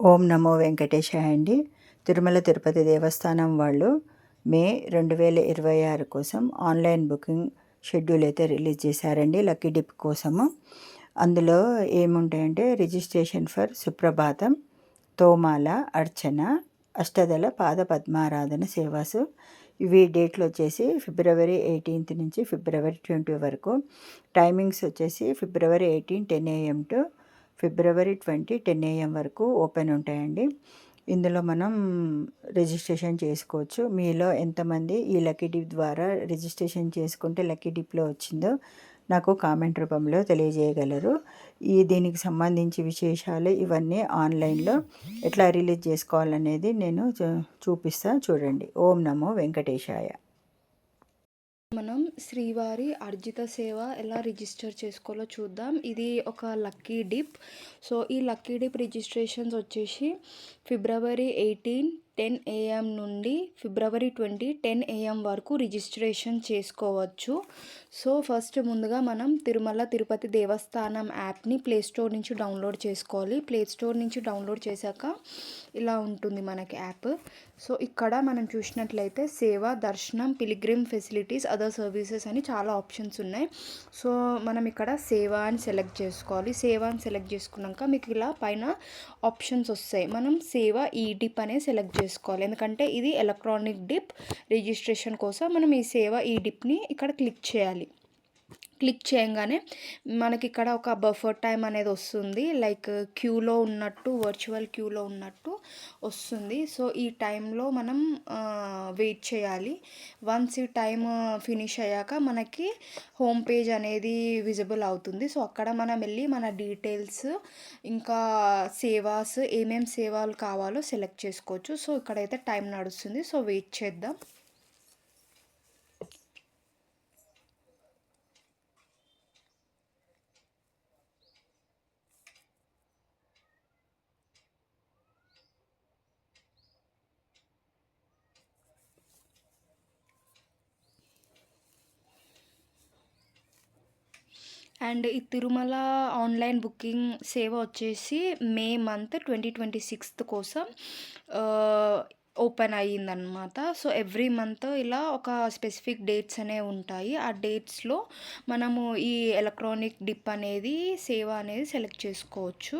ఓం నమో వెంకటేశాయ అండి. తిరుమల తిరుపతి దేవస్థానం వాళ్ళు మే 2026 కోసం ఆన్లైన్ బుకింగ్ షెడ్యూల్ అయితే రిలీజ్ చేశారండి లక్కీ డిప్ కోసము. అందులో ఏముంటాయంటే రిజిస్ట్రేషన్ ఫర్ సుప్రభాతం, తోమాల, అర్చన, అష్టదళ పాద పద్మారాధన సేవాసు. ఇవి డేట్లు వచ్చేసి ఫిబ్రవరి 18 నుంచి ఫిబ్రవరి 20 వరకు. టైమింగ్స్ వచ్చేసి ఫిబ్రవరి 18 10 AM టు ఫిబ్రవరి 20 10 AM వరకు ఓపెన్ ఉంటాయండి. ఇందులో మనం రిజిస్ట్రేషన్ చేసుకోవచ్చు. మీలో ఎంతమంది ఈ లక్కీ డిప్ ద్వారా రిజిస్ట్రేషన్ చేసుకుంటే లక్కీ డిప్లో వచ్చిందో నాకు కామెంట్ రూపంలో తెలియజేయగలరు. దీనికి సంబంధించి విశేషాలు ఇవన్నీ ఆన్లైన్లో ఎట్లా రిలీజ్ చేసుకోవాలనేది నేను చూపిస్తా చూడండి. ఓం నమో వెంకటేశాయ. మనం శ్రీవారి అర్జిత సేవ ఎలా రిజిస్టర్ చేసుకోవాలో చూద్దాం. ఇది ఒక లక్కీ డిప్. సో ఈ లక్కీ డిప్ రిజిస్ట్రేషన్స్ వచ్చేసి ఫిబ్రవరి 18 10 AM నుండి ఫిబ్రవరి 20 10 AM వరకు రిజిస్ట్రేషన్ చేసుకోవచ్చు. సో ఫస్ట్ ముందుగా మనం తిరుమల తిరుపతి దేవస్థానం యాప్ని ప్లేస్టోర్ నుంచి డౌన్లోడ్ చేసుకోవాలి. ప్లేస్టోర్ నుంచి డౌన్లోడ్ చేశాక ఇలా ఉంటుంది మనకి యాప్. సో ఇక్కడ మనం చూసినట్లయితే సేవ, దర్శనం, పిలిగ్రిమ్ ఫెసిలిటీస్, అదర్ సర్వీసెస్ అని చాలా ఆప్షన్స్ ఉన్నాయి. సో మనం ఇక్కడ సేవ అని సెలెక్ట్ చేసుకోవాలి. సేవ అని సెలెక్ట్ చేసుకున్నాక మీకు ఇలా పైన ఆప్షన్స్ వస్తాయి. మనం సేవ ఈ డిప్ అనే సెలెక్ట్ చేసుకోవాలి, ఎందుకంటే ఇది ఎలక్ట్రానిక్ డిప్. రిజిస్ట్రేషన్ కోసం మనం ఈ సేవ ఈ డిప్ని ఇక్కడ క్లిక్ చేయాలి. క్లిక్ చేయగానే మనకి ఇక్కడ ఒక బఫర్ టైం అనేది వస్తుంది, లైక్ క్యూలో ఉన్నట్టు, వర్చువల్ క్యూలో ఉన్నట్టు వస్తుంది. సో ఈ టైంలో మనం వెయిట్ చేయాలి. వన్స్ ఈ టైం ఫినిష్ అయ్యాక మనకి హోమ్ పేజ్ అనేది విజిబుల్ అవుతుంది. సో అక్కడ మనం వెళ్ళి మన డీటెయిల్స్ ఇంకా సేవాస్ ఏమేమి సేవలు కావాలో సెలెక్ట్ చేసుకోవచ్చు. సో ఇక్కడైతే టైం నడుస్తుంది. సో వెయిట్ చేద్దాం. అండ్ ఈ తిరుమల ఆన్లైన్ బుకింగ్ సేవ వచ్చేసి మే మంత్ 2026 కోసం ఓపెన్ అయ్యిందనమాట. సో ఎవ్రీ మంత్ ఇలా ఒక స్పెసిఫిక్ డేట్స్ అనేవి ఉంటాయి. ఆ డేట్స్లో మనము ఈ ఎలక్ట్రానిక్ డిప్ అనేది సేవ అనేది సెలెక్ట్ చేసుకోవచ్చు.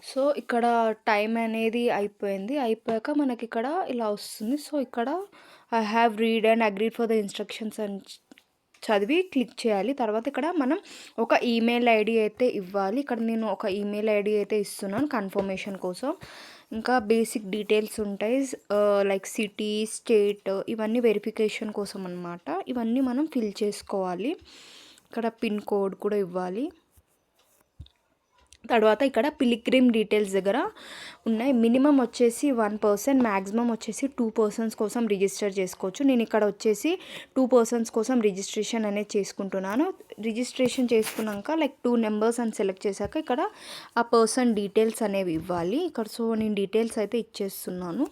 సో ఇక్కడ టైం అనేది అయిపోయింది. అయిపోయాక మనకి ఇక్కడ ఇలా వస్తుంది. సో ఇక్కడ I have read and agreed for the instructions అని చదివి క్లిక్ చేయాలి. తర్వాత ఇక్కడ మనం ఒక ఈమెయిల్ ఐడి అయితే ఇవ్వాలి. ఇక్కడ నేను ఒక ఈమెయిల్ ఐడి అయితే ఇస్తున్నాను కన్ఫర్మేషన్ కోసం. ఇంకా బేసిక్ డీటెయిల్స్ ఉంటాయి, లైక్ సిటీ, స్టేట్, ఇవన్నీ వెరిఫికేషన్ కోసం అనమాట. ఇవన్నీ మనం ఫిల్ చేసుకోవాలి. ఇక్కడ పిన్ కోడ్ కూడా ఇవ్వాలి. తర్వాత ఇక్కడ పిలిగ్రిమ్ డీటెయిల్స్ దగ్గర ఉన్నాయి. మినిమం వచ్చేసి 1 పర్సన్, మ్యాక్సిమం వచ్చేసి 2 పర్సన్స్ కోసం రిజిస్టర్ చేసుకోవచ్చు. నేను ఇక్కడ వచ్చేసి 2 పర్సన్స్ కోసం రిజిస్ట్రేషన్ అనేది చేసుకుంటున్నాను. రిజిస్ట్రేషన్ చేసుకున్నాక లైక్ 2 నెంబర్స్ అని సెలెక్ట్ చేశాక ఇక్కడ ఆ పర్సన్ డీటెయిల్స్ అనేవి ఇవ్వాలి. ఇక్కడ సో నేను డీటెయిల్స్ అయితే ఇచ్చేస్తున్నాను.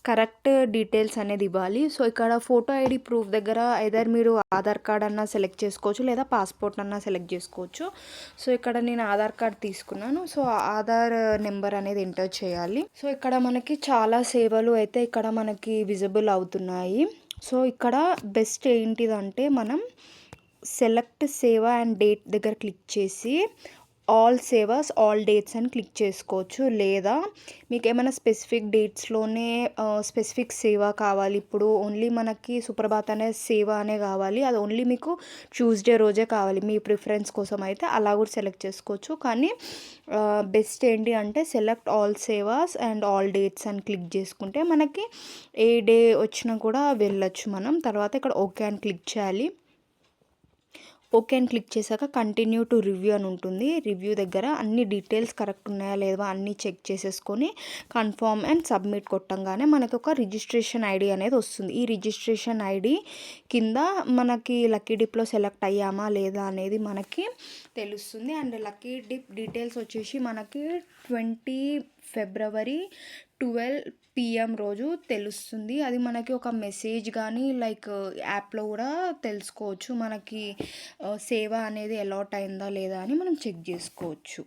కరెక్ట్ డీటెయిల్స్ అనేది ఇవ్వాలి. సో ఇక్కడ ఫోటో ఐడి ప్రూఫ్ దగ్గర ఐదర్ మీరు ఆధార్ కార్డ్ అన్నా సెలెక్ట్ చేసుకోవచ్చు, లేదా పాస్పోర్ట్ అన్నా సెలెక్ట్ చేసుకోవచ్చు. సో ఇక్కడ నేను ఆధార్ కార్డ్ తీసుకున్నాను. సో ఆధార్ నెంబర్ అనేది ఎంటర్ చేయాలి. సో ఇక్కడ మనకి చాలా సేవలు అయితే ఇక్కడ మనకి విజిబుల్ అవుతున్నాయి. సో ఇక్కడ బెస్ట్ ఏంటిదంటే మనం సెలెక్ట్ సేవ అండ్ డేట్ దగ్గర క్లిక్ చేసి ఆల్ సేవాస్ ఆల్ డేట్స్ అని క్లిక్ చేసుకోవచ్చు. లేదా మీకు ఏమైనా స్పెసిఫిక్ డేట్స్లోనే స్పెసిఫిక్ సేవ కావాలి, ఇప్పుడు ఓన్లీ మనకి సుప్రభాత్ అనే సేవ అనే కావాలి, అది ఓన్లీ మీకు ట్యూస్డే రోజే కావాలి, మీ ప్రిఫరెన్స్ కోసం అయితే అలా కూడా సెలెక్ట్ చేసుకోవచ్చు. కానీ బెస్ట్ ఏంటి అంటే select all sevas and all dates అని క్లిక్ చేసుకుంటే మనకి ఏ డే వచ్చినా కూడా వెళ్ళొచ్చు మనం. తర్వాత ఇక్కడ ఓకే అని క్లిక్ చేయాలి. ఓకే అని క్లిక్ చేశాక కంటిన్యూ టు రివ్యూ అని ఉంటుంది. రివ్యూ దగ్గర అన్ని డీటెయిల్స్ కరెక్ట్ ఉన్నాయా లేవా అన్నీ చెక్ చేసేసుకొని కన్ఫర్మ్ అండ్ సబ్మిట్ కొట్టంగానే మనకు ఒక రిజిస్ట్రేషన్ ఐడి అనేది వస్తుంది. ఈ రిజిస్ట్రేషన్ ఐడి కింద మనకి లక్కీ డిప్లో సెలెక్ట్ అయ్యామా లేదా అనేది మనకి తెలుస్తుంది. అండ్ లక్కీ డిప్ డీటెయిల్స్ వచ్చేసి మనకి 20 ఫిబ్రవరి 12 PM రోజు తెలుస్తుంది. అది మనకి ఒక మెసేజ్ కానీ లైక్ యాప్లో కూడా తెలుసుకోవచ్చు. మనకి సేవ అనేది అలాట్ అయిందా లేదా అని మనం చెక్ చేసుకోవచ్చు.